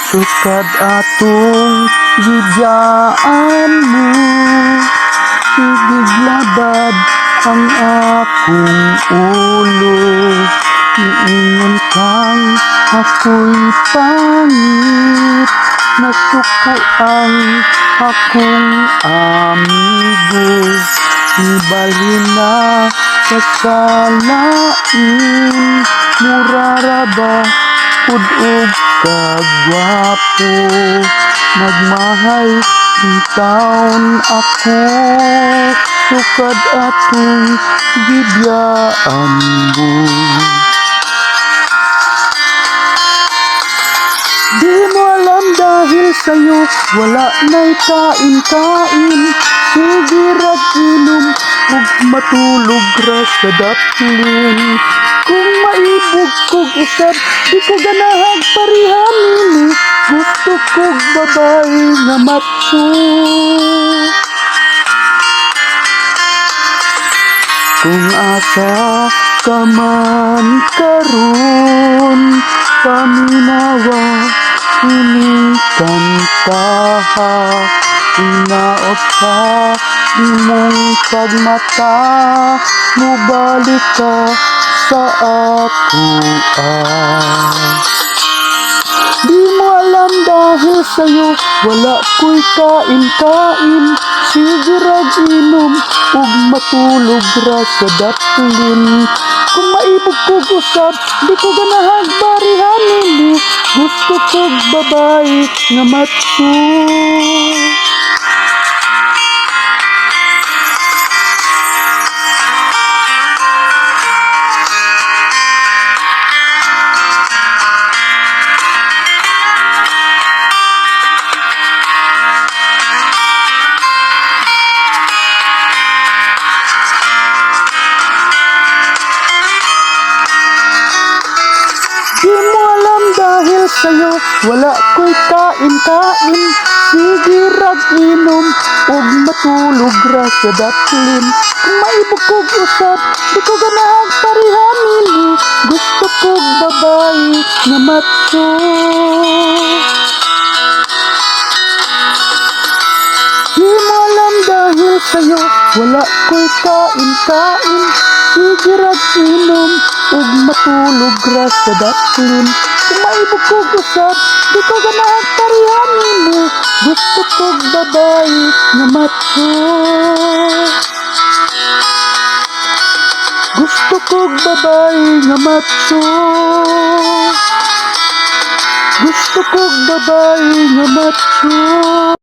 Sukad atong gidyaan mo, sigig ang akong ulo. Iingon kang ako'y pangit, nasuko ang akong amigo. Ibalhin na kasalain, murara ba pud-og kagwapo. Nagmahay ng taon ako, sukad atong gidyaan mo. Di mo alam dahil sa'yo wala na'y kain-kain. Sige rag inom ug matulog ra sa daplin. Kung maibog kog usab, di ko ganahag parihan nini. Gusto kog babae nga macho. Kung asa ka man karon, paminawa ining kantaha. Inaot ka imong pagmata, mubalik ka sa ako. Di mo alam dahil sa'yo wala ko'y kain-kain. Sige rag inom ug matulog ra sa daplin. Kung maibog kog usab, di ko ganahag barihan nini. Gusto kog babae nga macho. Di mo alam dahil sa'yo wala ko'y kain-kain. Sige rag inom ug matulog ra sa daplin. Kung maibog kog usab, di ko ganahag parihan nini. Gusto kog babae nga macho. Di mo alam dahil sa'yo wala ko'y kain-kain. Sige rag inom ug matulog ra sa daplin. Kung maibog kog usab, di ko ganahag parihan nini. Gusto kog babae nga macho. Gusto kog babae nga macho. Gusto kog babae nga macho.